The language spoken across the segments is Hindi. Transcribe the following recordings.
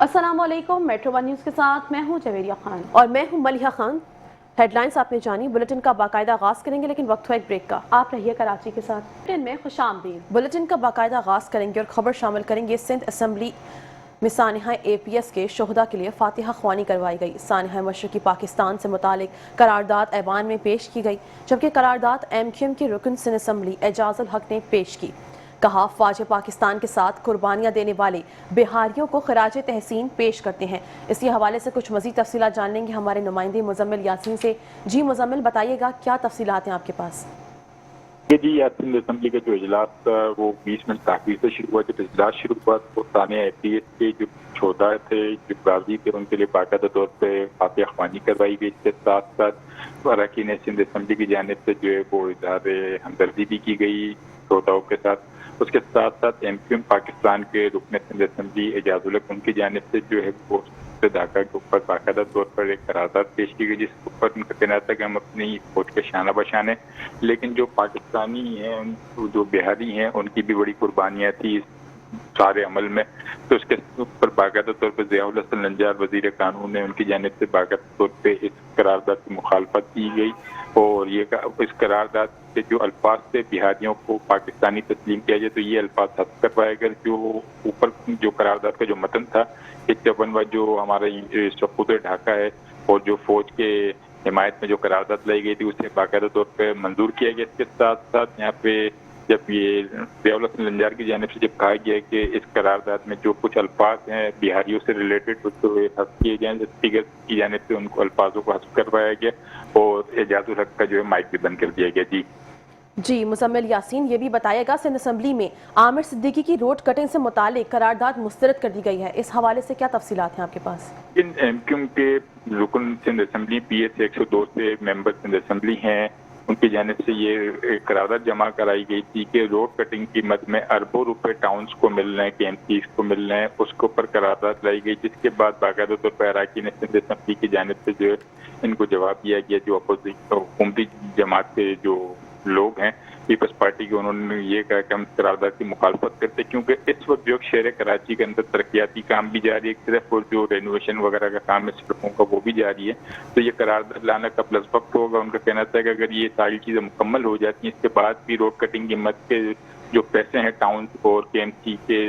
अस्सलाम वालेकुम। मेट्रो वन न्यूज़ के साथ मैं हूं जवेरिया खान और मैं हूं मलिहा खान। हेडलाइंस आपने जानी, बुलेटिन का बाकायदा आगाज करेंगे लेकिन वक्त हुआ एक ब्रेक का। आप रहिए कराची के साथ। बुलेटिन में खुशामदीद। बुलेटिन का बाकायदा आगाज करेंगे और खबर शामिल करेंगे सिंध असम्बली में सानिहा APS के शोहदा के लिए फातिहा ख्वानी करवाई गई। सानिहा मशरकी पाकिस्तान से मुतालिक करारदाद ऐवान में पेश की गई, जबकि करारदाद MQM के रुकन सिंध असम्बली एजाजुल हक ने पेश की। कहा, फौज पाकिस्तान के साथ कुर्बानियां देने वाले बिहारियों को खराज तहसीन पेश करते हैं। इसी हवाले से कुछ मज़ीद तफसीलात जान लेंगे हमारे नुमाइंदे मुजम्मिल यासीन से। जी मुजम्मिल, बताइएगा क्या तफसीलात हैं आपके पास? जी, आज सिंध असम्बली का जो इजलास था वो 20 मिनट ताख़ीर से शुरू हुआ। जब इजलास शुरू हुआ तो सानिया APS के जो शोहदा थे, जो गाजी थे, उनके लिए बाकायदा तौर पर फातिहा ख्वानी करवाई गई। इसके साथ साथ अरकान सिंध असम्बली की जानिब से जो है वो इज़हार हमदर्दी भी की गई शोहदाओं के साथ। उसके साथ साथ MQM पाकिस्तान के रुकन सिंध असम्बली एजाजुल हक, उनकी जानिब से जो है वो ढाका के ऊपर बाकायदा तौर पर एक करारदाद पेश की गई, जिसके ऊपर उनका कहना था कि हम अपनी फौज के शाना बशाने, लेकिन जो पाकिस्तानी हैं, जो बिहारी हैं, उनकी भी बड़ी कुर्बानियाँ थी इस सारे अमल में। तो उसके ऊपर बाकायदा तौर पर ज़ियाउल हसन नंजार वज़ीर कानून ने उनकी जानिब से बाकायदा तौर पर इस करारदाद की मुखालफत की गई और ये इस करारदाद से जो अल्फाज से बिहारियों को पाकिस्तानी तस्लीम किया जाए तो ये अल्फाज हद करवाए गए। जो ऊपर जो करारदाद का जो मतन था कि 54वां जो हमारा सक़ूत ढाका है और जो फौज के हिमायत में जो करारदाद लाई गई थी उसे बाकायदा तौर पर मंजूर किया गया। इसके साथ साथ यहाँ पे जब ये ज़ियाउल हसन नंजार की जानिब से जब कहा गया कि इस करारदाद में जो कुछ अल्फाज हैं बिहारियों से रिलेटेड उसको हस्फ किए जाएँ, स्पीकर की जानिब से उनको अल्फाजों को हस्फ करवाया गया और एजाजुल हक का जो है माइक भी बंद कर दिया गया। जी मुजम्मिल यासीन, ये भी बताइएगा सिंध असम्बली में आमिर सिद्दीकी की रोड कटिंग से मुतालिक करारदाद मुस्तरद कर दी गई है, इस हवाले से क्या तफसीलात हैं आपके पास? इन MQM के रुकन सिंध असम्बली PS 102 से मेंबर सिंध असम्बली हैं, उनकी जानिब से ये करारदाद जमा कराई गई थी कि रोड कटिंग की मद में अरबों रुपए टाउन्स को मिल रहे हैं, KMCs को मिल रहे हैं, उसके ऊपर करारदाद लाई गई। जिसके बाद बाकायदा तौर पर अरकान सिंध असम्बली की जानिब से जो है इनको जवाब दिया गया। जो हुकूमती जमात के जो लोग हैं पीपल्स पार्टी के, उन्होंने ये कहा कि हम करारदाद की मुखालफत करते क्योंकि इस वक्त जो शहर कराची के अंदर तरक्याती काम भी जारी है सिर्फ, और जो रेनोवेशन वगैरह का काम है सड़कों का वो भी जारी है। तो ये करारदाद लाना कब वक्त होगा। उनका कहना था कि अगर ये सारी चीज़ें मुकम्मल हो जाती हैं इसके बाद भी रोड कटिंग की मद के जो पैसे हैं टाउन और KMC के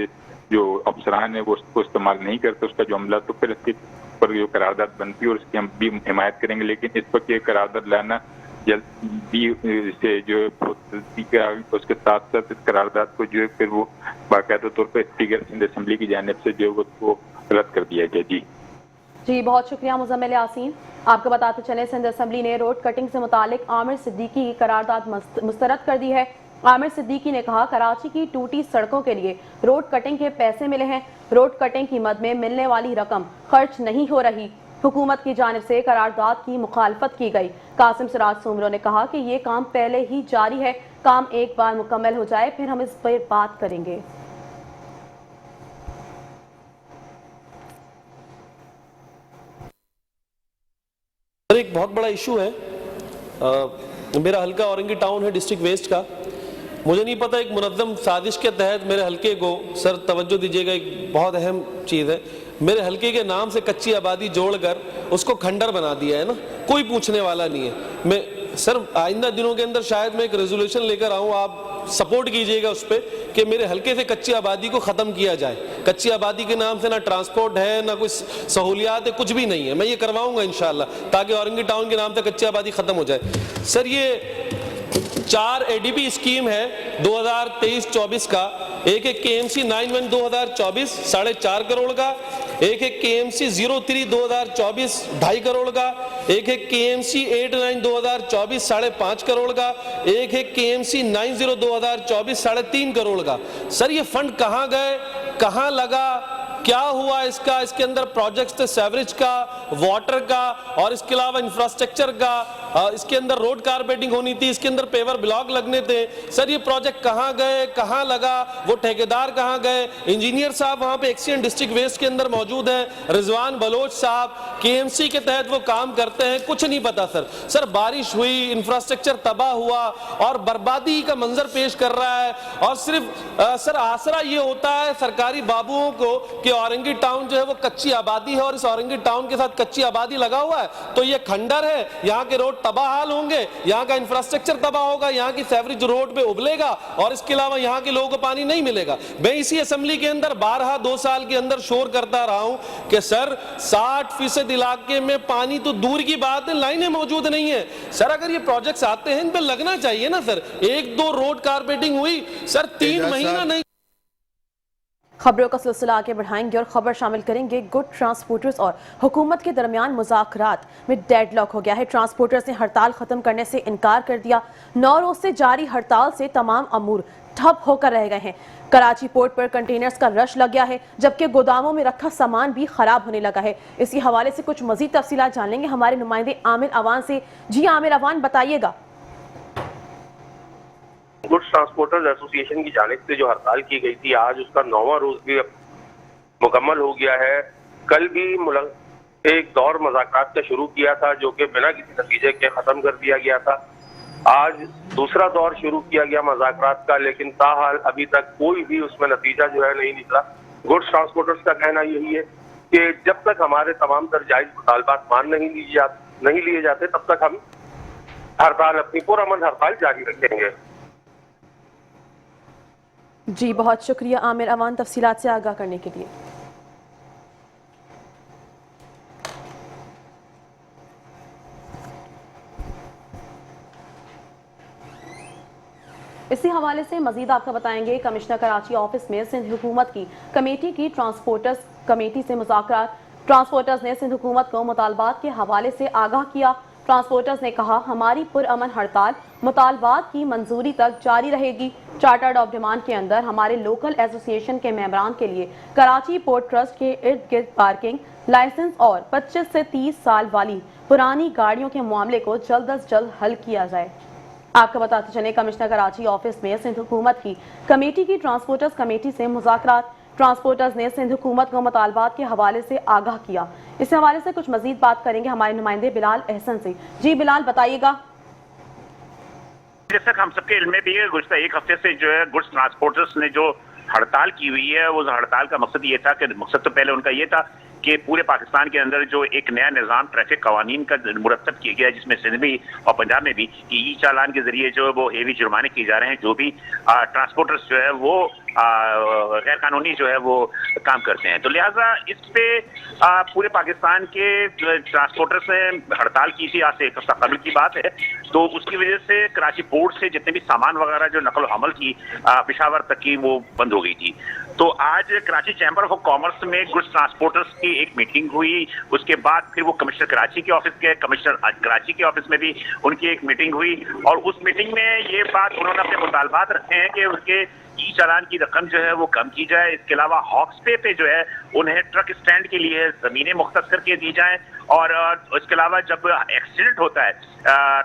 जो अफसरान है वो उसको इस्तेमाल नहीं करते उसका जो अमला, तो फिर इसके ऊपर जो करारदाद बनती है और इसकी हम भी हिमायत करेंगे। लेकिन इस वक्त ये करारदाद लाना जल्दी से जो है उसके साथ साथ इस करारदाद को जो है फिर वो बाकायदा तौर पर स्पीकर सिंध असम्बली की जानिब से जो है वो रद्द कर दिया गया। जी बहुत शुक्रिया मुजम्मिल यासीन। आपको बताते चले सिंध असम्बली ने रोड कटिंग से मुतालिक आमिर सिद्दीकी की करारदाद मुस्तरद कर दी है। आमिर सिद्दीकी ने कहा, कराची की टूटी सड़कों के लिए रोड कटिंग के पैसे मिले हैं, रोड कटिंग की मद में मिलने वाली रकम खर्च नहीं हो रही, हुकूमत की जानिब से करारदाद की मुखालफत की गई। कासिम सिराज सुमरो ने कहा कि ये काम पहले ही जारी है, काम एक बार मुकम्मल हो जाए फिर हम इस पर बात करेंगे। एक बहुत बड़ा इशू है, मेरा हल्का औरंगी टाउन है डिस्ट्रिक्ट वेस्ट का। मुझे नहीं पता, एक मुनज़्ज़म साजिश के तहत मेरे हल्के को, सर तवज्जो दीजिएगा, एक बहुत अहम चीज़ है, मेरे हल्के के नाम से कच्ची आबादी जोड़कर उसको खंडर बना दिया है ना, कोई पूछने वाला नहीं है। मैं सर आइंदा दिनों के अंदर शायद मैं एक रेजोल्यूशन लेकर आऊँ, आप सपोर्ट कीजिएगा उस पर कि मेरे हल्के से कच्ची आबादी को ख़त्म किया जाए। कच्ची आबादी के नाम से ना ट्रांसपोर्ट है ना कोई सहूलियात है, कुछ भी नहीं है। मैं ये करवाऊँगा इंशाअल्लाह ताकि औरंगी टाउन के नाम से कच्ची आबादी ख़त्म हो जाए। सर ये 4 ADB स्कीम है 2023-24 का, एक KMC 91 2024 4.5 करोड़ का, एक KMC 03 2024 2.5 करोड़ का, एक KMC 89 2024 5.5 करोड़ का, एक KMC 90 2024 3.5 करोड़ का। सर ये फंड कहाँ गए, कहाँ लगा, क्या हुआ इसका? इसके अंदर प्रोजेक्ट्स थे सेवरेज का, वाटर का और इसके अलावा इंफ्रास्ट्रक्चर का, इसके अंदर रोड कारपेटिंग होनी थी, इसके अंदर पेवर ब्लॉक लगने थे। सर ये प्रोजेक्ट कहाँ गए, कहाँ लगा, वो ठेकेदार कहाँ गए? इंजीनियर साहब वहाँ पे एक्सीडेंट डिस्ट्रिक्ट वेस्ट के अंदर मौजूद हैं, रिजवान बलोच साहब KMC के तहत वो काम करते हैं, कुछ नहीं पता सर बारिश हुई, इंफ्रास्ट्रक्चर तबाह हुआ और बर्बादी का मंजर पेश कर रहा है। और सिर्फ सर आसरा ये होता है सरकारी बाबुओं को कि औरंगी टाउन जो है वो कच्ची आबादी है और इस औरंगी टाउन के साथ कच्ची आबादी लगा हुआ है तो ये खंडर है, यहाँ के रोड तबाह हाल होंगे, यहाँ का इंफ्रास्ट्रक्चर तबाह होगा, यहाँ की सेवरेज रोड पे उबलेगा और इसके अलावा यहाँ के लोगों को पानी नहीं मिलेगा। मैं इसी असेंबली के अंदर 2 साल के अंदर शोर करता रहा हूं कि सर 60% इलाके में पानी तो दूर की बात है, लाइनें मौजूद नहीं है। सर अगर ये प्रोजेक्ट्स आते हैं इन पे लगना चाहिए ना सर। 1-2 रोड कारपेटिंग हुई सर, 3 महीना नहीं। खबरों का सिलसिला आगे बढ़ाएंगे और खबर शामिल करेंगे गुड ट्रांसपोर्टर्स और हुकूमत के दरमियान मुज़ाकरात में डेडलॉक हो गया है। ट्रांसपोर्टर्स ने हड़ताल खत्म करने से इनकार कर दिया। 9 रोज से जारी हड़ताल से तमाम अमूर ठप होकर रह गए हैं। कराची पोर्ट पर कंटेनर्स का रश लग गया है जबकि गोदामों में रखा सामान भी खराब होने लगा है। इसी हवाले से कुछ मजीद तफसीलात जान लेंगे हमारे नुमाइंदे आमिर अवान से। जी आमिर अवान, बताइएगा। गुड्स ट्रांसपोर्टर्स एसोसिएशन की जानिब से जो हड़ताल की गई थी, आज उसका 9वां रोज भी मुकम्मल हो गया है। कल भी एक दौर मुज़ाकरात का शुरू किया था जो कि बिना किसी नतीजे के खत्म कर दिया गया था। आज दूसरा दौर शुरू किया गया मुज़ाकरात का, लेकिन ताहाल अभी तक कोई भी उसमें नतीजा जो है नहीं निकला। गुड्स ट्रांसपोर्टर्स का कहना यही है कि जब तक हमारे तमाम तर जायज मुतालबात मान नहीं लिए जाते तब तक हम हड़ताल, अपनी पुरअमन हड़ताल जारी रखेंगे। जी बहुत शुक्रिया आमिर अवान तफसीलात से आगाह करने के लिए। इसी हवाले से मजीद आपको बताएंगे कमिश्नर कराची ऑफिस में सिंध हुकूमत की कमेटी की ट्रांसपोर्टर्स कमेटी से मुज़ाकरात। ट्रांसपोर्टर्स ने सिंध हुकूमत को मुतालबात के हवाले से आगाह किया। ट्रांसपोर्टर्स ने कहा हमारी पुरअमन हड़ताल मुतालबात की मंजूरी तक जारी रहेगी। चार्टर्ड ऑफ डिमांड के अंदर हमारे लोकल एसोसिएशन के मेंबरान के लिए कराची पोर्ट ट्रस्ट के इर्द गिर्द पार्किंग लाइसेंस और 25 से 30 साल वाली पुरानी गाड़ियों के मामले को जल्द अज जल्द हल किया जाए। आपको बताते चले कमिश्नर कराची ऑफिस में सिंध हुकूमत की कमेटी की ट्रांसपोर्टर्स कमेटी से मुज़ाकरात। ट्रांसपोर्टर्स ने सिंध हुकूमत को मुतालबात के हवाले से आगाह किया। इस हवाले से कुछ मजीद बात करेंगे हमारे नुमाइंदे बिलाल अहसन से। जी बिलाल, बताइएगा। जैसा हम सबके इल्म में भी है, गुज़श्ता एक हफ्ते से जो है गुड्स ट्रांसपोर्टर्स ने जो हड़ताल की हुई है, उस हड़ताल का मकसद ये था कि मकसद तो पहले उनका ये था कि पूरे पाकिस्तान के अंदर जो एक नया निज़ाम ट्रैफिक कवानीन का मुरतब किया गया है, जिसमें सिंध में और पंजाब में भी कि ई चालान के जरिए जो वो हेवी जुर्माने किए जा रहे हैं जो भी ट्रांसपोर्टर्स जो है वो गैर कानूनी जो है वो काम करते हैं। तो लिहाजा इस पे पूरे पाकिस्तान के ट्रांसपोर्टर्स ने हड़ताल की थी, आज से 1 हफ्ता कबल की बात है। तो उसकी वजह से कराची पोर्ट से जितने भी सामान वगैरह जो नकल हमल थी पेशावर तक की वो बंद हो गई थी। तो आज कराची चैम्बर ऑफ कॉमर्स में गुड्स ट्रांसपोर्टर्स की एक मीटिंग हुई। उसके बाद फिर वो कमिश्नर कराची के ऑफिस के कमिश्नर कराची के ऑफिस में भी उनकी एक मीटिंग हुई और उस मीटिंग में ये बात उन्होंने अपने मुतालबात रखे हैं कि उनके ई चालान की रकम जो है वो कम की जाए। इसके अलावा हॉक्स पे जो है उन्हें ट्रक स्टैंड के लिए जमीनें मुख्तस करके दी जाएं और इसके अलावा जब एक्सीडेंट होता है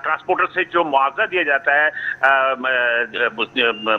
ट्रांसपोर्टर से जो मुआवजा दिया जाता है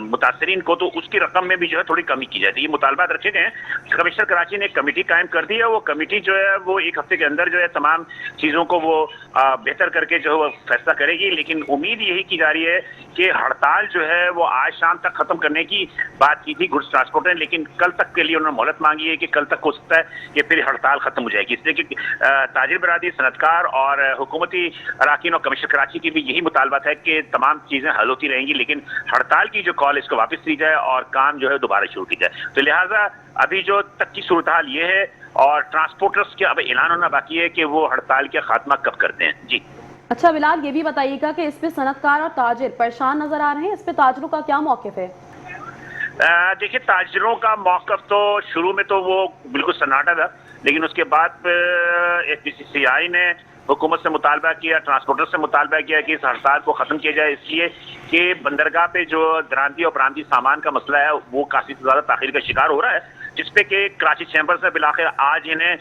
मुतासरीन को, तो उसकी रकम में भी जो है थोड़ी कमी की जाती है। ये मुतालबात रखे गए हैं। कमिश्नर कराची ने एक कमेटी कायम कर दी है। वो कमेटी जो है वो 1 हफ्ते के अंदर जो है तमाम चीज़ों को वो बेहतर करके जो है फैसला करेगी। लेकिन उम्मीद यही की जा रही है कि हड़ताल जो है वो आज शाम तक खत्म करने की बात की थी गुड्स ट्रांसपोर्टर ने, लेकिन कल तक के लिए उन्होंने मोहलत मांगी है कि कल तक हो सकता है कि फिर हड़ताल खत्म हो जाएगी। इसलिए कि ताजिर बरादरी, सनतकार और हुकूमती अराकीन और कमिश्नर कराची की भी यही मुतालबात है कि तमाम चीज़ें हल होती रहेंगी, लेकिन हड़ताल की जो कॉल इसको वापस ली जाए और काम जो है दोबारा शुरू की जाए। तो लिहाजा अभी जो तक की सूरत हाल ये है और ट्रांसपोर्टर्स के अब ऐलान होना बाकी है कि वो हड़ताल के खात्मा कब करते हैं। जी अच्छा बिलाल, ये भी बताइएगा कि इस पे सनतकार और ताजिर परेशान नजर आ रहे हैं, इस पे ताजिरों का क्या मौक़िफ़ है? देखिए, ताजिरों का मौक़िफ़ तो शुरू में तो वो बिल्कुल सन्नाटा था, लेकिन उसके बाद FPCCI ने हुकूमत से मुतालबा किया, ट्रांसपोर्टर से मुतालबा किया कि इस हड़ताल को ख़त्म किया जाए, इसलिए कि बंदरगाह पे जो दरामदी और बरामदी सामान का मसला है वो काफ़ी ज़्यादा ताख़ीर का शिकार हो रहा है। जिसपे कि कराची चैम्बर्स ने बिलाखिर आज इन्हें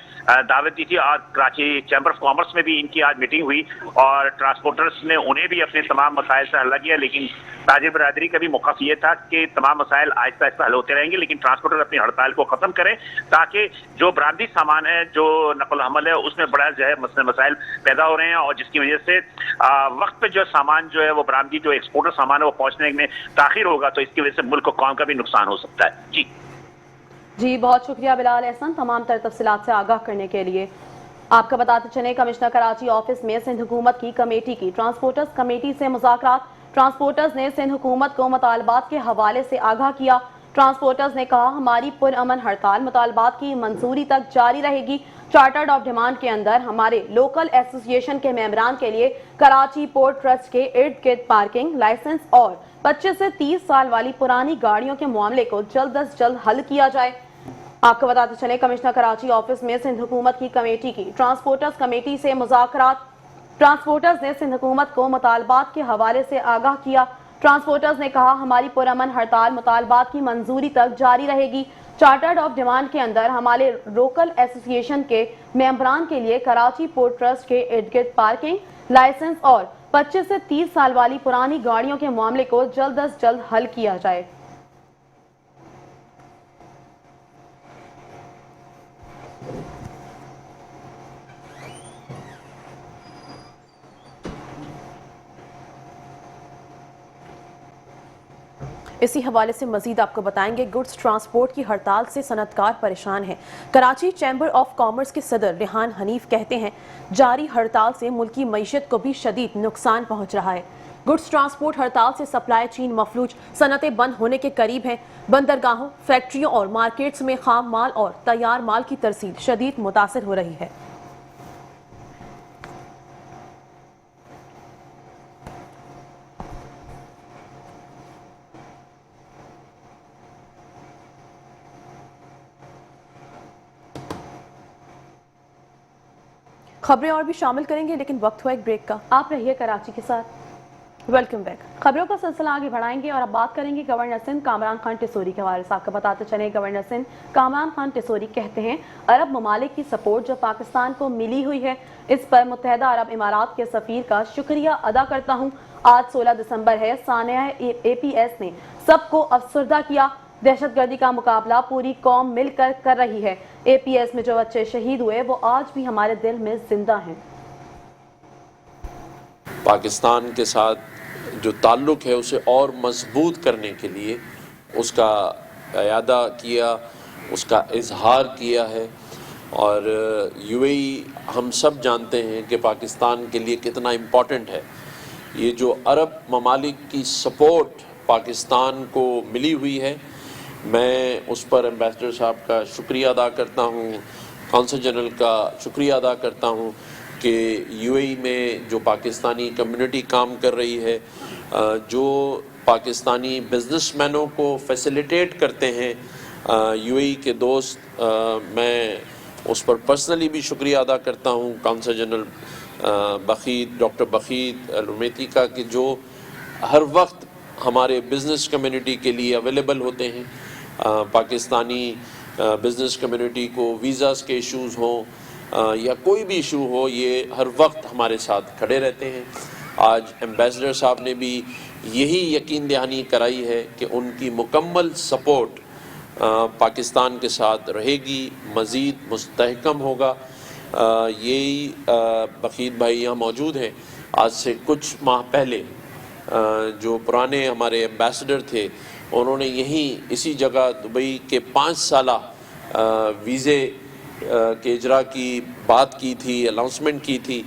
दावत दी थी और कराची चैम्बर ऑफ कॉमर्स में भी इनकी आज मीटिंग हुई और ट्रांसपोर्टर्स ने उन्हें भी अपने तमाम मसाइल से हल किया। लेकिन ताजिर बरादरी का भी मौक़िफ़ ये था कि तमाम मसाइल आहिस्ता आहिस्ता हल होते रहेंगे, लेकिन ट्रांसपोर्टर अपनी हड़ताल को ख़त्म करें ताकि जो बरामदी सामान है, जो नकल हमल है, उसमें बड़ा जो है मसाइल पैदा हो रहे हैं और जिसकी वजह से वक्त पे जो सामान जो है वो बरामदी जो एक्सपोर्टर सामान है वो पहुंचने में ताखिर होगा, तो इसकी वजह से मुल्क को कौम का भी नुकसान हो सकता है। जी, बहुत शुक्रिया बिलाल एहसन तमाम तर तफसीलात से आगाह करने के लिए। आपको बताते चले कमिश्नर कराची ऑफिस में सिंध हुकूमत की कमेटी की ट्रांसपोर्टर्स कमेटी से मुज़ाकरात। ट्रांसपोर्टर्स ने सिंध हुकूमत को मुतालबात के हवाले से आगाह किया। ट्रांसपोर्टर्स ने कहा हमारी पुरअमन हड़ताल मुतालबात की मंजूरी तक जारी रहेगी। चार्टर्ड ऑफ डिमांड के अंदर हमारे लोकल एसोसिएशन के मेंबरान के लिए कराची पोर्ट ट्रस्ट के इर्द गिर्द पार्किंग लाइसेंस और 25 से 30 साल वाली पुरानी गाड़ियों के मामले को जल्द अज जल्द हल किया जाए। आपको बताते चले कमिश्नर कराची ऑफिस में सिंध हुकूमत की कमेटी की ट्रांसपोर्टर्स कमेटी से मुज़ाकरात। ट्रांसपोर्टर्स ने सिंध हुकूमत को मुतालबात के हवाले से आगाह किया। ट्रांसपोर्टर्स ने कहा हमारी पुरअमन हड़ताल मुतालबात की मंजूरी तक जारी रहेगी। चार्टर्ड ऑफ डिमांड के अंदर हमारे लोकल एसोसिएशन के मेंबरान के लिए कराची पोर्ट ट्रस्ट के इर्द गिर्द पार्किंग लाइसेंस और 25 से 30 साल वाली पुरानी गाड़ियों के मामले को जल्द अज जल्द हल किया जाए। इसी हवाले से मजीद आपको बताएंगे गुड्स ट्रांसपोर्ट की हड़ताल से सनतकार परेशान हैं। कराची चैम्बर ऑफ कॉमर्स के सदर रेहान हनीफ कहते हैं जारी हड़ताल से मुल्की मईशत को भी शदीद नुकसान पहुंच रहा है। गुड्स ट्रांसपोर्ट हड़ताल से सप्लाई चेन मफलूज, सनतें बंद होने के करीब हैं। बंदरगाहों, फैक्ट्रियों और मार्केट्स में खाम माल और तैयार माल की तरसील शदीद मुतासर हो रही है। खबरें और भी शामिल करेंगे, लेकिन वक्त हुआ एक ब्रेक का। आप रहिए कराची के साथ। Welcome back. खबरों का सिलसिला आगे बढ़ाएंगे और अब बात करेंगे गवर्नर सिंध कामरान खान टिसोरी के हवाले से। आपको बताते चले गवर्नर सिंध कामरान खान टिसोरी कहते हैं अरब ममालिक की सपोर्ट जो पाकिस्तान को मिली हुई है इस पर मुत्तहदा अरब इमारात के सफीर का शुक्रिया अदा करता हूँ। आज 16 दिसंबर है। सानिया APS ने सबको अफसरदा किया। दहशतगर्दी का मुकाबला पूरी कौम मिलकर कर रही है। APS में जो बच्चे शहीद हुए वो आज भी हमारे दिल में जिंदा हैं। पाकिस्तान के साथ जो ताल्लुक़ है उसे और मजबूत करने के लिए उसका इयादा किया, उसका इजहार किया है। और UAE हम सब जानते हैं कि पाकिस्तान के लिए कितना इम्पोर्टेंट है। ये जो अरब ममालिक की सपोर्ट पाकिस्तान को मिली हुई है, मैं उस पर एम्बेसडर साहब का शुक्रिया अदा करता हूँ, कौंसल जनरल का शुक्रिया अदा करता हूँ कि UAE में जो पाकिस्तानी कम्युनिटी काम कर रही है, जो पाकिस्तानी बिजनेसमैनों को फैसिलिटेट करते हैं UAE के दोस्त, मैं उस पर पर्सनली भी शुक्रिया अदा करता हूँ कौंसल जनरल बखीत, डॉक्टर बखीत अलुमेती का, कि जो हर वक्त हमारे बिज़नेस कम्युनिटी के लिए अवेलेबल होते हैं। पाकिस्तानी बिज़नेस कम्युनिटी को वीज़ास के इश्यूज़ हों या कोई भी इशू हो, ये हर वक्त हमारे साथ खड़े रहते हैं। आज एम्बेसडर साहब ने भी यही यकीन दहानी कराई है कि उनकी मुकम्मल सपोर्ट पाकिस्तान के साथ रहेगी, मज़ीद मुस्तहकम होगा। यही बखीत भाई यहाँ मौजूद हैं। आज से कुछ माह पहले जो पुराने हमारे एम्बेसडर थे उन्होंने यहीं इसी जगह दुबई के 5 साला वीज़े के इजरा की बात की थी, अनाउंसमेंट की थी।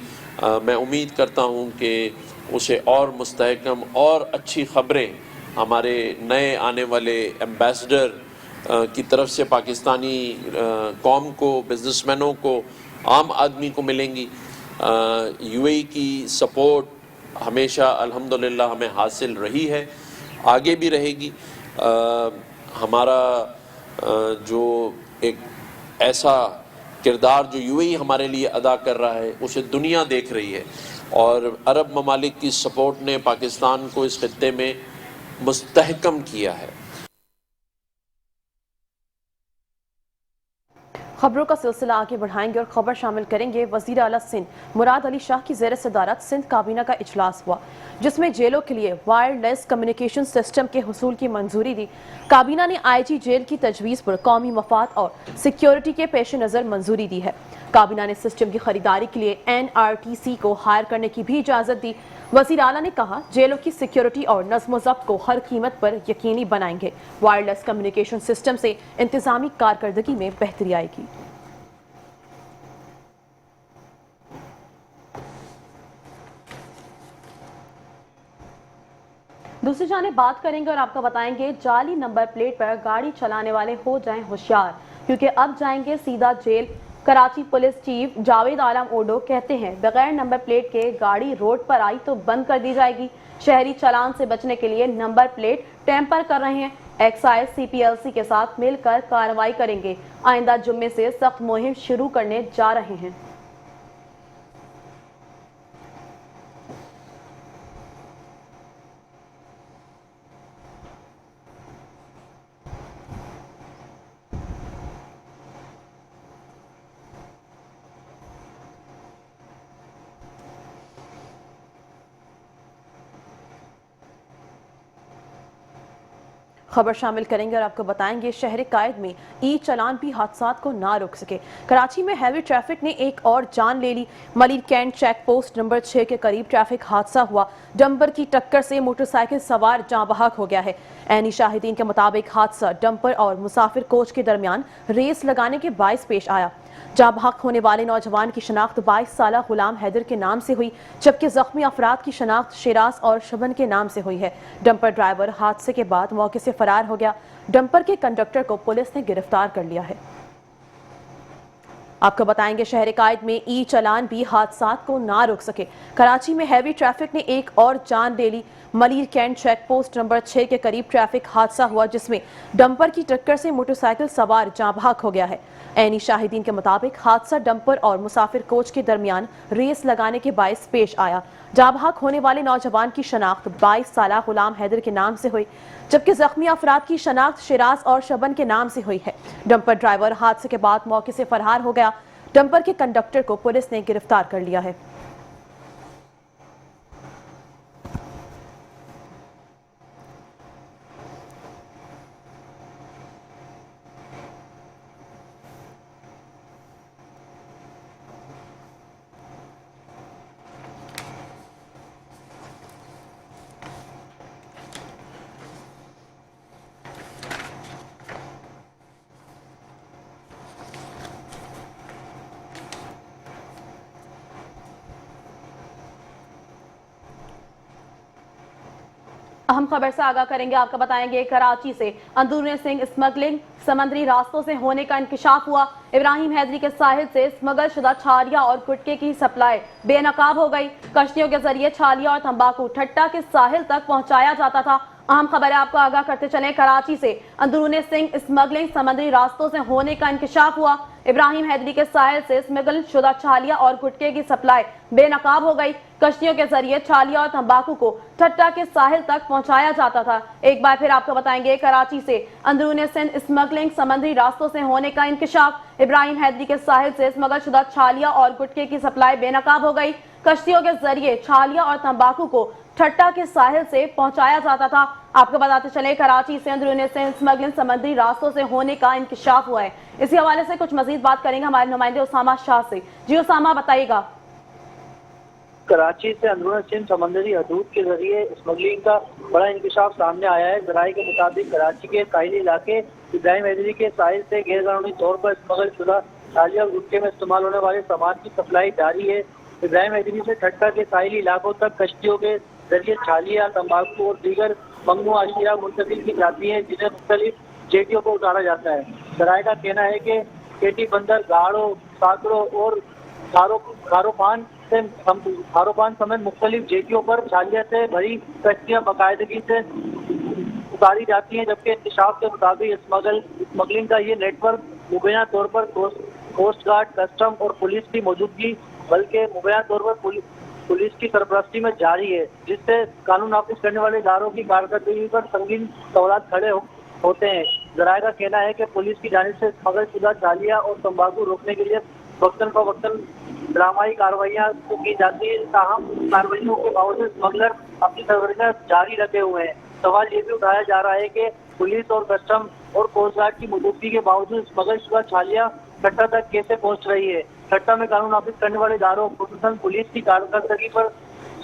मैं उम्मीद करता हूँ कि उसे और मुस्तहकम और अच्छी ख़बरें हमारे नए आने वाले एम्बेसडर की तरफ से पाकिस्तानी कौम को, बिजनेसमैनों को, आम आदमी को मिलेंगी। UAE की सपोर्ट हमेशा अल्हम्दुलिल्लाह हमें हासिल रही है, आगे भी रहेगी। हमारा जो एक ऐसा किरदार जो UAE हमारे लिए अदा कर रहा है उसे दुनिया देख रही है, और अरब ममालिक की सपोर्ट ने पाकिस्तान को इस खित्ते में मुस्तहकम किया है। खबरों का सिलसिला आगे बढ़ाएंगे और खबर शामिल करेंगे। वजीर आला सिंध मुराद अली शाह की ज़ेर सदारत सिंध काबीना का इजलास हुआ, जिसमें जेलों के लिए वायरलेस कम्युनिकेशन सिस्टम के हुसूल की मंजूरी दी। काबीना ने आईजी जेल की तजवीज़ पर कौमी मफाद और सिक्योरिटी के पेश नज़र मंजूरी दी है। काबीना ने सिस्टम की खरीदारी के लिए NRTC को हायर करने की भी इजाज़त दी। वज़ीर आला ने कहा, जेलों की सिक्योरिटी और नज़्म ज़ब्त को हर कीमत पर यकीनी बनाएंगे। वायरलेस कम्युनिकेशन सिस्टम से इंतज़ामी कारकर्दगी में बेहतरी आएगी। दूसरी जाने बात करेंगे और आपको बताएंगे, जाली नंबर प्लेट पर गाड़ी चलाने वाले हो जाएं होशियार, क्योंकि अब जाएंगे सीधा जेल। कराची पुलिस चीफ जावेद आलम ओडो कहते हैं, बगैर नंबर प्लेट के गाड़ी रोड पर आई तो बंद कर दी जाएगी। शहरी चालान से बचने के लिए नंबर प्लेट टेम्पर कर रहे हैं। एक्साइज CPLC के साथ मिलकर कार्रवाई करेंगे। आइंदा जुम्मे से सख्त मुहिम शुरू करने जा रहे हैं। खबर शामिल करेंगे और आपको बताएंगे, शहर कायद में चलान भी हादसात को ना रोक सके। कराची में हैवी ट्रैफिक ने एक और जान ले ली। Malir cantt check post number 6 के करीब ट्रैफिक हादसा हुआ। डंपर की टक्कर से मोटरसाइकिल सवार जाँ बहक हो गया है। ऐनी शाहिदीन के मुताबिक हादसा डंपर और मुसाफिर कोच के दरमियान रेस लगाने के बाइस पेश आया। जाँ बहक होने वाले नौजवान की शनाख्त 22 साला गुलाम हैदर के नाम से हुई, जबकि जख्मी अफराद की शनाख्त शिराज और शबन के नाम से हुई है। डंपर ड्राइवर हादसे के बाद मौके से फरार हो गया। डंपर के कंडक्टर को पुलिस ने गिरफ्तार कर लिया है। आपको बताएंगे, शहर कायद में चलान भी हादसात को ना रोक सके। कराची में हैवी ट्रैफिक ने एक और जान ले ली। Malir cantt check post number 6 के करीब ट्रैफिक हादसा हुआ, जिसमें डंपर की टक्कर से मोटरसाइकिल सवार जाँ बहक हो गया है। ऐनी शाहिदीन के मुताबिक हादसा डंपर और मुसाफिर कोच के दरमियान रेस लगाने के बाइस पेश आया। जाँ बहक होने वाले नौजवान की शनाख्त 22 साला गुलाम हैदर के नाम से हुई, जबकि जख्मी अफराद की शनाख्त शिराज और शबन के नाम से हुई है। डंपर ड्राइवर हादसे के बाद मौके से फरार हो गया। डंपर के कंडक्टर को पुलिस ने गिरफ्तार कर लिया है। अहम खबर से आगाह करेंगे। आपको बताएंगे, कराची से अंदरूनी सिंह स्मगलिंग समुद्री रास्तों से होने का इंकशाफ हुआ। इब्राहिम हैदरी के साहिल से स्मगल शुदा छालिया और गुटके की सप्लाई बेनकाब हो गई। कश्तियों के जरिए छालिया और तंबाकू ठट्टा के साहिल तक पहुंचाया जाता था। अहम खबर है, आपको आगाह करते चले, कराची से अंदरूनी सिंह स्मगलिंग समुद्री रास्तों से होने का इंकशाफ हुआ। इब्राहिम हैदरी के साहिल से स्मगल शुदा छालिया और गुटके की सप्लाई बेनकाब हो गई। कश्तियों के जरिए छालिया और तंबाकू को ठट्टा के साहिल तक पहुंचाया जाता था। एक बार फिर आपको बताएंगे, कराची से अंदरूनी सिंध स्मगलिंग समुद्री रास्तों से होने का इंकशाफ। इब्राहिम हैदरी के साहिल से स्मगल शुदा छालिया और गुटके की सप्लाई बेनकाब हो गई। कश्तियों के जरिए छालिया और तंबाकू को ठट्टा के साहिल से पहुंचाया जाता था। आपको बताते चले, कराची से अंदरूनी सिंध स्मगलिंग समुद्री रास्तों से होने का इंकशाफ हुआ है। इसी हवाले से कुछ मजीद बात करेंगे हमारे नुमाइंदे उसामा शाह से। जी उसामा, बताइएगा। कराची से अंदरूनी सिंध समंदरी हदूद के जरिए स्मगलिंग का बड़ा इंकशाफ सामने आया है। जराये के मुताबिक कराची के साहिली इलाके इब्राहिम हैदरी के साहिल से गैर कानूनी तौर पर स्मगल शुदा छालिया और गुटके में इस्तेमाल होने वाले सामान की सप्लाई जारी है। इब्राहिम हैदरी से ठट्टा के साहिली इलाकों तक कश्तियों के जरिए छालिया, तंबाकू और दीगर ममनू अशिया मुंतकिल की जाती है, जिन्हें मुख्तलिफ जेटियों को उतारा जाता है। जराये का कहना है कि केटी बंदर, गाड़ो, साकड़ो और खारोपान समेत मुख्तलिफ जेटियों पर छालिया से भरी कश्तियाँ बाकायदगी से उतारी जाती हैं, जबकि इंकशाफ के मुताबिक स्मगलिंग का ये नेटवर्क मुबैना तौर पर कोस्ट गार्ड, कस्टम और पुलिस की मौजूदगी, बल्कि मुबैना तौर पर पुलिस की सरपरस्ती में जारी है, जिससे कानून नाफिज करने वाले इदारों की कारकर्दगी पर संगीन सवाल खड़े होते हैं। जराये का कहना है कि पुलिस की जानिब से स्मगल शुदा जालिया और तंबाकू रोकने के लिए वक्तन फवक्तन ड्रामाई कार्रवाइयाँ की जाती है। ताहम कार्रवाइयों के बावजूद स्मगलर अपनी सरगर्मियाँ जारी रखे हुए हैं। सवाल ये भी उठाया जा रहा है कि पुलिस और कस्टम और कोस्ट गार्ड की मौजूदगी के बावजूद स्मगल शुदा छालियाँ ठट्टा तक कैसे पहुँच रही है। ठट्टा में कानून नाफिज करने वाले इदारों खुसूसन पुलिस की कारकर्दगी पर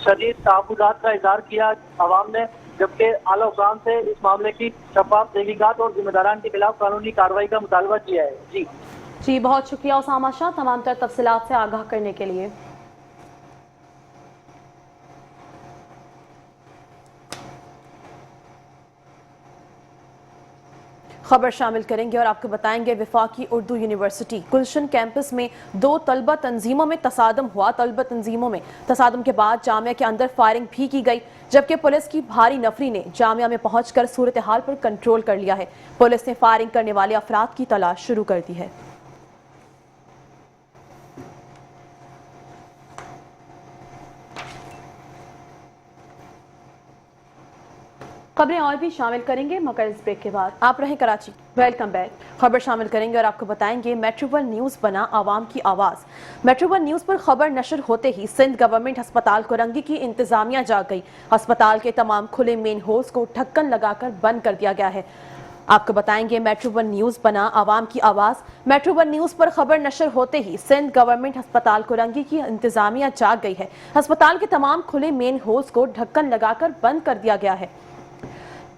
शदीद तहफ़्फ़ुज़ात का इज़हार किया अवाम ने, जबकि आला हुकाम से इस मामले की शफाफ तहकीकात और जिम्मेदारान के खिलाफ कानूनी कार्रवाई का मुतालबा किया है। जी बहुत शुक्रिया उसामा शाह तमाम तर तफसीलात से आगाह करने के लिए। खबर शामिल करेंगे और आपको बताएंगे वफाकी उर्दू यूनिवर्सिटी गुलशन कैंपस में 2 तलबा तंजीमों में तसादम हुआ। तलबा तंजीमों में तसादम के बाद जामिया के अंदर फायरिंग भी की गई, जबकि पुलिस की भारी नफरी ने जामिया में पहुंचकर सूरत हाल पर कंट्रोल कर लिया है। पुलिस ने फायरिंग करने वाले अफराद की तलाश शुरू कर दी है। खबरें और भी शामिल करेंगे मगर इस ब्रेक के बाद। आप रहें कराची। Welcome back. खबर शामिल करेंगे और आपको बताएंगे मेट्रो वन न्यूज बना आवाम की आवाज। मेट्रो वन न्यूज पर खबर नशर होते ही सिंध गवर्नमेंट अस्पताल कोरंगी की इंतजामिया जाग गई। अस्पताल के तमाम खुले मेन होल्स को ढक्कन लगाकर बंद कर दिया गया है। आपको बताएंगे मेट्रो वन न्यूज बना आवाम की आवाज। मेट्रो वन न्यूज पर खबर नशर होते ही सिंध गवर्नमेंट अस्पताल कोरंगी की इंतजामिया जाग गई है। अस्पताल के तमाम खुले मेन होल्स को ढक्कन लगाकर बंद कर दिया गया है।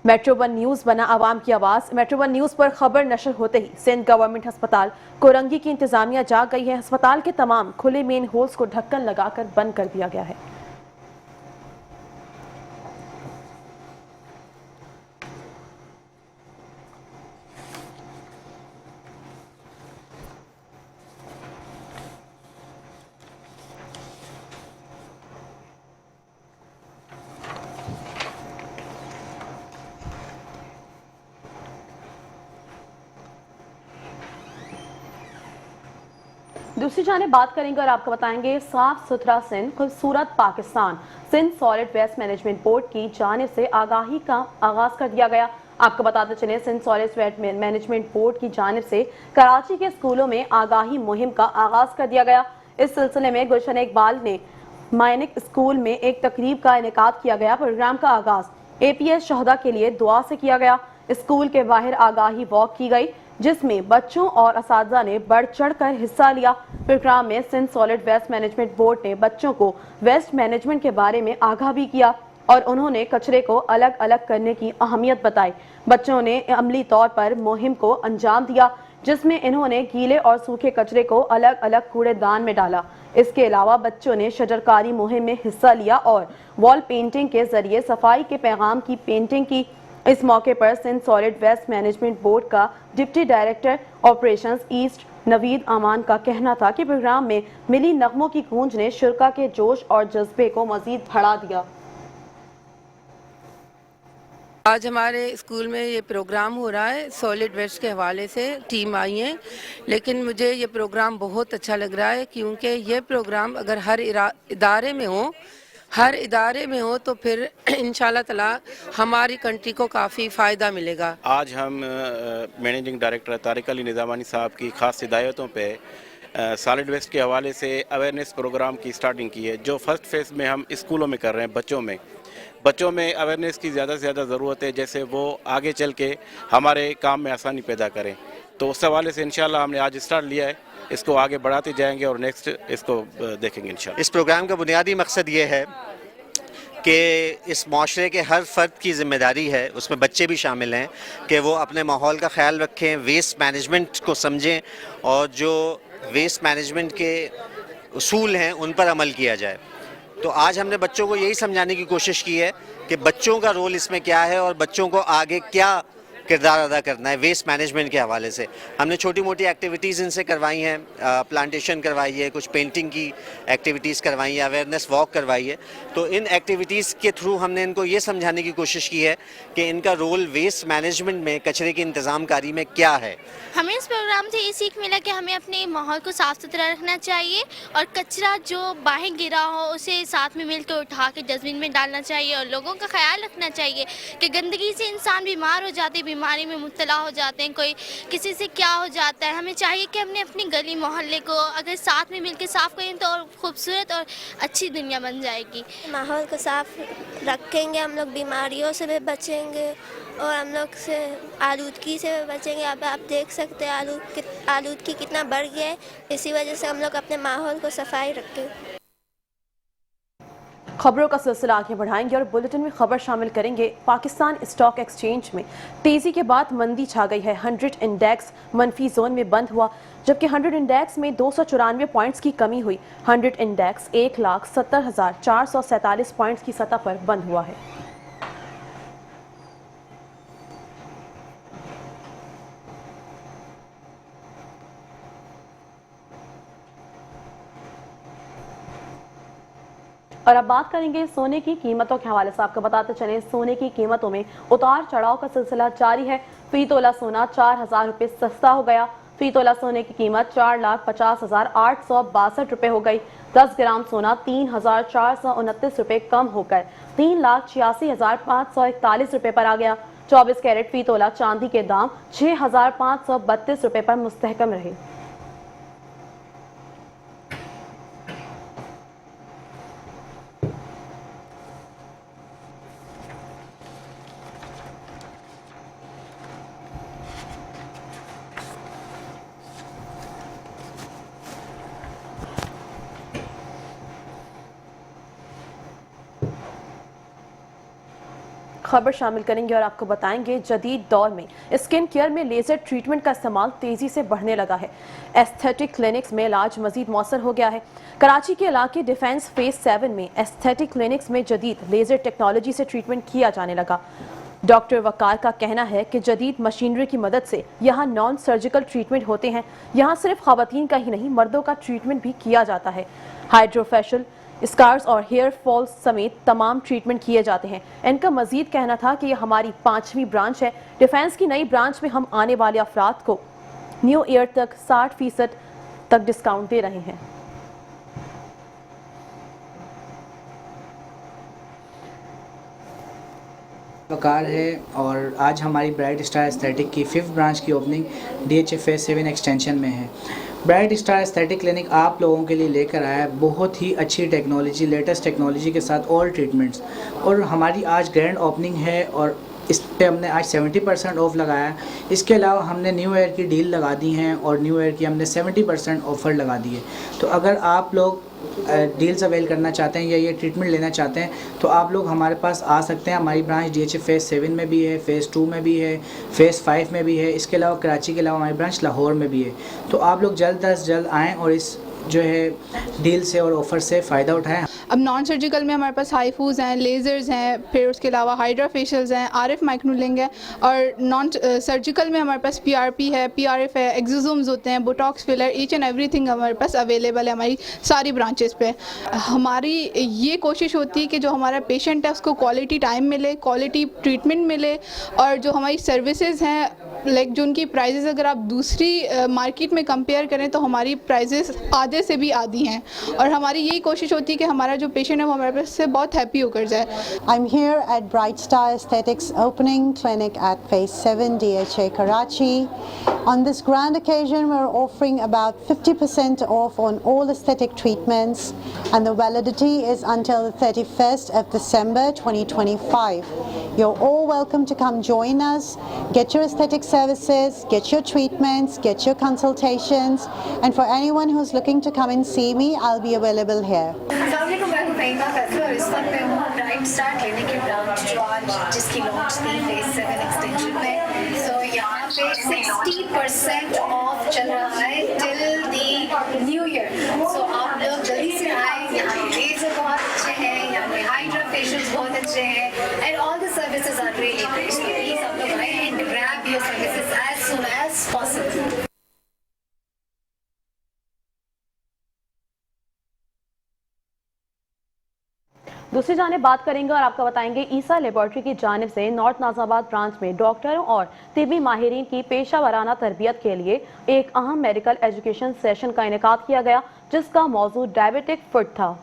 मेट्रो वन न्यूज बना आवाम की आवाज। मेट्रो वन न्यूज पर खबर नशर होते ही सिंध गवर्नमेंट अस्पताल कोरंगी की इंतजामिया जाग गई है। अस्पताल के तमाम खुले मेन होल्स को ढक्कन लगाकर बंद कर दिया गया है। दूसरी जाने बात करेंगे और आपको बताएंगे साफ सुथरा सिंध खूबसूरत Pakistan Sindh solid waste management board की जानिब से आगाही का आगाज कर दिया गया। आपको बताते चले Sindh solid waste management board की जानिब से कराची के स्कूलों में आगाही मुहिम का आगाज कर दिया गया। इस सिलसिले में गुलशन इकबाल ने माइनिक स्कूल में एक तकरीब का इनेकाद किया गया। प्रोग्राम का आगाज APS शहदा के लिए दुआ से किया गया। स्कूल के बाहर आगाही वॉक की गई, जिसमें बच्चों और असातिज़ा ने बढ़ चढ़कर हिस्सा लिया। प्रोग्राम में Sindh solid waste management board ने बच्चों को वेस्ट मैनेजमेंट के बारे में आगाह भी किया और उन्होंने कचरे को अलग अलग करने की अहमियत बताई। बच्चों ने अमली तौर पर मुहिम को अंजाम दिया, जिसमें इन्होंने गीले और सूखे कचरे को अलग अलग कूड़ेदान में डाला। इसके अलावा बच्चों ने शजरकारी मुहिम में हिस्सा लिया और वॉल पेंटिंग के जरिए सफाई के पैगाम की पेंटिंग की। इस मौके पर Sindh solid waste management board का deputy director operations east Naveed Aman का कहना था कि प्रोग्राम में मिली नगमों की गूंज ने शुरा के जोश और जज्बे को मजीद बढ़ा दिया। आज हमारे स्कूल में ये प्रोग्राम हो रहा है, सॉलिड वेस्ट के हवाले से टीम आई है, लेकिन मुझे ये प्रोग्राम बहुत अच्छा लग रहा है क्योंकि ये प्रोग्राम अगर हर इदारे में हो तो फिर इंशाल्लाह ताला हमारी कंट्री को काफ़ी फ़ायदा मिलेगा। आज हम मैनेजिंग डायरेक्टर तारिक अली निज़ामानी साहब की ख़ास हिदायतों पे सॉलिड वेस्ट के हवाले से अवेयरनेस प्रोग्राम की स्टार्टिंग की है, जो फर्स्ट फेज़ में हम स्कूलों में कर रहे हैं। बच्चों में अवेयरनेस की ज़्यादा से ज़्यादा ज़रूरत है, जैसे वो आगे चल के हमारे काम में आसानी पैदा करें। तो उस हवाले से इंशाल्लाह हमने आज स्टार्ट लिया है, इसको आगे बढ़ाते जाएंगे और नेक्स्ट इसको देखेंगे इंशाल्लाह। इस प्रोग्राम का बुनियादी मकसद ये है कि इस माशरे के हर फ़र्द की ज़िम्मेदारी है, उसमें बच्चे भी शामिल हैं, कि वो अपने माहौल का ख्याल रखें, वेस्ट मैनेजमेंट को समझें और जो वेस्ट मैनेजमेंट के उसूल हैं उन पर अमल किया जाए। तो आज हमने बच्चों को यही समझाने की कोशिश की है कि बच्चों का रोल इसमें क्या है और बच्चों को आगे क्या किरदार अदा करना है वेस्ट मैनेजमेंट के हवाले से। हमने छोटी मोटी एक्टिविटीज़ इनसे करवाई हैं, प्लांटेशन करवाई है, कुछ पेंटिंग की एक्टिविटीज़ करवाई है, अवेयरनेस वॉक करवाई है। तो इन एक्टिविटीज़ के थ्रू हमने इनको ये समझाने की कोशिश की है कि इनका रोल वेस्ट मैनेजमेंट में कचरे की इंतज़ामकारी में क्या है। हमें इस प्रोग्राम से ये सीख मिला कि हमें अपने माहौल को साफ़ सुथरा रखना चाहिए और कचरा जो बाहर गिरा हो उसे साथ में मिलकर उठा के डस्टबिन में डालना चाहिए और लोगों का ख्याल रखना चाहिए कि गंदगी से इंसान बीमार हो जाते, बीमारी में मुब्तला हो जाते हैं, कोई किसी से क्या हो जाता है। हमें चाहिए कि हमने अपनी गली मोहल्ले को अगर साथ में मिलकर साफ़ करें तो और खूबसूरत और अच्छी दुनिया बन जाएगी। माहौल को साफ रखेंगे हम लोग बीमारियों से भी बचेंगे और हम लोग से आलूदगी से भी बचेंगे। अब आप देख सकते हैं आलूदगी कितना बढ़ गया है, इसी वजह से हम लोग अपने माहौल को सफाई रखें। खबरों का सिलसिला आगे बढ़ाएंगे और बुलेटिन में खबर शामिल करेंगे। पाकिस्तान स्टॉक एक्सचेंज में तेजी के बाद मंदी छा गई है। 100 इंडेक्स मनफी जोन में बंद हुआ, जबकि 100 इंडेक्स में 294 पॉइंट्स की कमी हुई। 100 इंडेक्स 1,70,447 पॉइंट्स की सतह पर बंद हुआ है। और अब बात करेंगे सोने की कीमतों के हवाले से। आपको बताते चलें, सोने की कीमतों में उतार चढ़ाव का सिलसिला जारी है। फी तोला सोना 4,000 रुपये सस्ता हो गया। फी तोला सोने की कीमत 4,50,862 रुपये हो गई। 10 ग्राम सोना 3,429 रुपये कम होकर 3,86,541 रुपये पर आ गया। 24 कैरेट फी तोला चांदी के दाम 6,532 रुपये पर मुस्तहकम रहे। खबर शामिल करेंगे और आपको बताएंगे जदीद दौर में स्किन केयर में लेजर ट्रीटमेंट का इस्तेमाल तेजी से बढ़ने लगा है। एस्थेटिक क्लिनिक्स में इलाज मजीद मौसर हो गया है। कराची के इलाके डिफेंस फेज 7 में एस्थेटिक क्लिनिक्स में जदीद लेजर टेक्नोलॉजी से ट्रीटमेंट किया जाने लगा। डॉक्टर वकार का कहना है कि जदीद मशीनरी की मदद से यहाँ नॉन सर्जिकल ट्रीटमेंट होते हैं। यहाँ सिर्फ खवातीन का ही नहीं, मर्दों का ट्रीटमेंट भी किया जाता है। हाइड्रोफेशियल, स्कार्स और हेयर फॉल समेत तमाम ट्रीटमेंट किए जाते हैं। इनका मजीद कहना था कि यह हमारी 5वीं ब्रांच है। डिफेंस की नई ब्रांच में हम आने वाले अफराद को न्यू ईयर तक 60% तक डिस्काउंट दे रहे हैं। वकार है और आज हमारी ब्राइट स्टार एस्थेटिक की 5th ब्रांच की ओपनिंग DHFA 7 एक्सटेंशन में है। ब्राइट स्टार एस्थेटिक क्लिनिक आप लोगों के लिए लेकर आया है बहुत ही अच्छी टेक्नोलॉजी, लेटेस्ट टेक्नोलॉजी के साथ ऑल ट्रीटमेंट्स। और हमारी आज ग्रैंड ओपनिंग है और इस पे हमने आज 70% ऑफ लगाया है। इसके अलावा हमने न्यू ईयर की डील लगा दी हैं और न्यू ईयर की हमने 70% ऑफ़र लगा दी है। तो अगर आप लोग डील्स अवेल करना चाहते हैं या ये ट्रीटमेंट लेना चाहते हैं तो आप लोग हमारे पास आ सकते हैं। हमारी ब्रांच DHFA फेज़ 7 में भी है, फेज़ 2 में भी है, फेज़ 5 में भी है। इसके अलावा कराची के अलावा हमारी ब्रांच लाहौर में भी है। तो आप लोग जल्द अज जल्द आएँ और इस जो है डील से और ऑफ़र से फ़ायदा उठाएं। अब नॉन सर्जिकल में हमारे पास हाईफूज हैं, लेज़र्स हैं, फिर उसके अलावा हाइड्रा फेशियल्स हैं, RF माइक्रोलिंग है और नॉन सर्जिकल में हमारे पास PRP है, PRF है, एक्सोसोम्स होते हैं, Botox filler, each and everything हमारे पास अवेलेबल है हमारी सारी ब्रांचेस पे। हमारी ये कोशिश होती है कि जो हमारा पेशेंट है उसको क्वालिटी टाइम मिले, क्वालिटी ट्रीटमेंट मिले और जो हमारी सर्विसेज हैं लाइक जो उनकी प्राइजेस अगर आप दूसरी मार्केट में कंपेयर करें तो हमारी प्राइजेस आधे से भी आधी हैं और हमारी यही कोशिश होती है कि हमारा जो पेशेंट है वो हमारे पास से बहुत हैप्पी होकर जाए। I'm here at Bright Star Aesthetics opening clinic at Phase 7 DHA Karachi. On this grand occasion we're offering about 50% off on all aesthetic treatments and the validity is until the 31st of December 2025. You're all welcome to come join us, get your aesthetic services, get your treatments, get your consultations, and for anyone who's looking to come and see me, I'll be available here. इस वक्त मैं हूँ ब्राइट स्टार क्लिनिक की ब्रांच जो आज जिसकी लॉन्च थी फेज 7 एक्सटेंशन में। सो यहाँ पे 60% ऑफ चल रहा है टिल दी न्यू ईयर। सो आप लोग जल्दी से आए, यहाँ के लेजर बहुत अच्छे हैं, यहाँ के हाइड्रा फेशियल्स बहुत अच्छे हैं and all the services are really good. So please आप लोग आए and grab your services as soon as possible. दूसरी जानिब बात करेंगे और आपको बताएंगे ईसा लेबॉर्ट्री की जानिब से नॉर्थ नाजाबाद ब्रांच में डॉक्टरों और तिबी माहिरीन की पेशा वराना तरबियत के लिए एक अहम मेडिकल एजुकेशन सेशन का इनेकाद किया गया, जिसका मौजू डायबिटिक फुट था।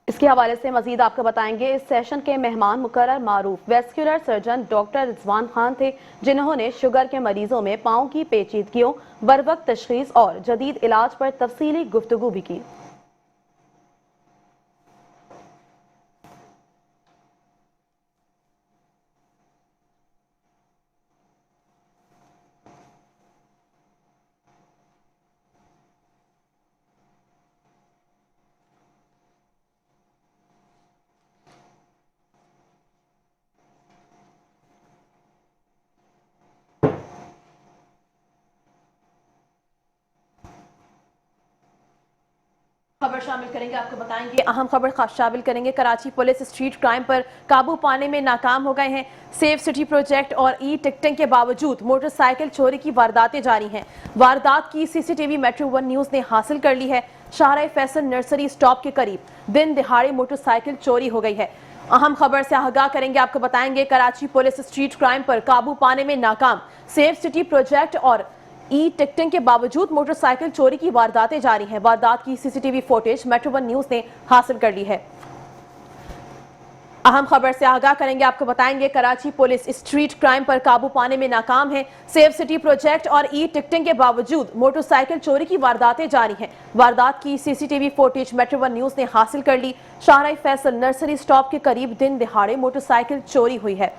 इसके हवाले से मजीद आपको बताएंगे। इस सेशन के मेहमान मुकर्रर मारूफ vascular surgeon doctor Rizwan Khan थे, जिन्होंने शुगर के मरीजों में पाँव की पेचीदगियों, बरवक्त तशखीस और जदीद इलाज पर तफसीली गुफ्तगू भी की। खबर शामिल करेंगे, आपको बताएंगे अहम खबर शामिल करेंगे। कराची पुलिस स्ट्रीट क्राइम पर काबू पाने में नाकाम हो गए हैं। सेफ सिटी प्रोजेक्ट और ई टिकटिंग के बावजूद मोटरसाइकिल चोरी की वारदातें जारी हैं। वारदात की सीसीटीवी मेट्रो 1 न्यूज ने हासिल कर ली है। शाहरा फैसल नर्सरी स्टॉप के करीब दिन दिहाड़े मोटरसाइकिल चोरी हो गई है। अहम खबर से आगाह करेंगे, आपको बताएंगे कराची पुलिस स्ट्रीट क्राइम पर काबू पाने में नाकाम। सेफ सिटी प्रोजेक्ट और ई टिकटिंग के बावजूद मोटरसाइकिल चोरी की वारदातें जारी हैं। वारदात की सीसीटीवी फुटेज मेट्रो 1 न्यूज ने हासिल कर ली है। अहम खबर से आगाह करेंगे, आपको बताएंगे कराची पुलिस स्ट्रीट क्राइम पर काबू पाने में नाकाम है। सेफ सिटी प्रोजेक्ट और ई टिकटिंग के बावजूद मोटरसाइकिल चोरी की वारदातें जारी हैं। वारदात की सीसीटीवी फुटेज मेट्रो 1 न्यूज ने हासिल कर ली। शाहरा फैसल नर्सरी स्टॉप के करीब दिन दिहाड़े मोटरसाइकिल चोरी हुई है।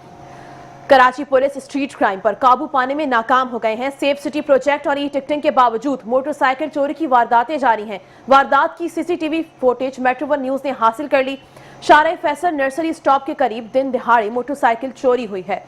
कराची पुलिस स्ट्रीट क्राइम पर काबू पाने में नाकाम हो गए हैं। सेफ सिटी प्रोजेक्ट और ई टिकटिंग के बावजूद मोटरसाइकिल चोरी की वारदातें जारी हैं। वारदात की सीसीटीवी फुटेज मेट्रो 1 न्यूज ने हासिल कर ली। शाहरा फैसल नर्सरी स्टॉप के करीब दिन दिहाड़े मोटरसाइकिल चोरी हुई है।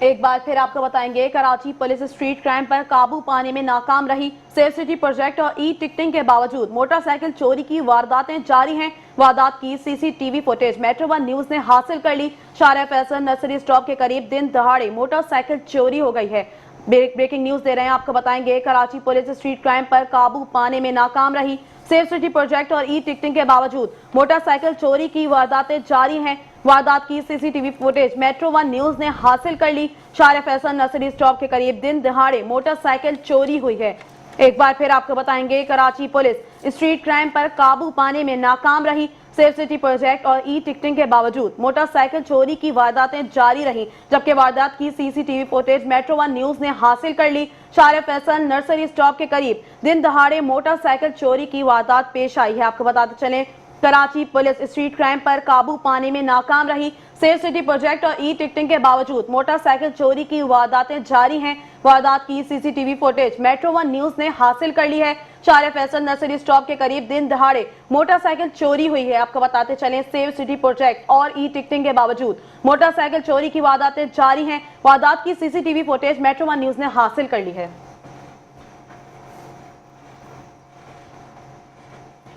एक बार फिर आपको बताएंगे कराची पुलिस स्ट्रीट क्राइम पर काबू पाने में नाकाम रही। सेफ सिटी प्रोजेक्ट और ई टिकटिंग के बावजूद मोटरसाइकिल चोरी की वारदातें जारी हैं। वारदात की सीसीटीवी फुटेज मेट्रो 1 न्यूज ने हासिल कर ली। शाहरा फैसल नर्सरी स्टॉप के करीब दिन दहाड़े मोटरसाइकिल चोरी हो गई है। ब्रेकिंग न्यूज दे रहे हैं, आपको बताएंगे कराची पुलिस स्ट्रीट क्राइम पर काबू पाने में नाकाम रही। सेफ सिटी प्रोजेक्ट और ई टिकटिंग के बावजूद मोटरसाइकिल चोरी की वारदातें जारी हैं। वारदात की सीसीटीवी फुटेज मेट्रो 1 न्यूज ने हासिल कर ली। शाहरा फैसल नर्सरी स्टॉप के करीब दिन दिहाड़े मोटरसाइकिल चोरी हुई है। एक बार फिर आपको बताएंगे कराची पुलिस स्ट्रीट क्राइम पर काबू पाने में नाकाम रही। सेफ सिटी प्रोजेक्ट और ई टिकटिंग के बावजूद मोटरसाइकिल चोरी की वारदातें जारी रही, जबकि वारदात की सीसीटीवी फुटेज मेट्रो 1 न्यूज ने हासिल कर ली। शाहरा फैसल नर्सरी स्टॉप के करीब दिन दहाड़े मोटरसाइकिल चोरी की वारदात पेश आई है। आपको बताते चलें कराची पुलिस स्ट्रीट क्राइम पर काबू पाने में नाकाम रही। सेफ सिटी प्रोजेक्ट और ई टिकटिंग के बावजूद मोटरसाइकिल चोरी की वारदातें जारी हैं। वारदात की सीसीटीवी फुटेज मेट्रो 1 न्यूज ने हासिल कर ली है। शाहरा फैसल नर्सरी स्टॉप के करीब दिन दहाड़े मोटरसाइकिल चोरी हुई है। आपको बताते चलें सेफ सिटी प्रोजेक्ट और ई टिकटिंग के बावजूद मोटरसाइकिल चोरी की वारदातें जारी हैं। वारदात की सीसीटीवी फुटेज मेट्रो 1 न्यूज ने हासिल कर ली है।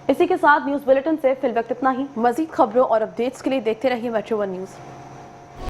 इसी के साथ न्यूज बुलेटिन से फिल वक्त इतना ही। मजीद खबरों और अपडेट्स के लिए देखते रहिए मेट्रो 1 न्यूज।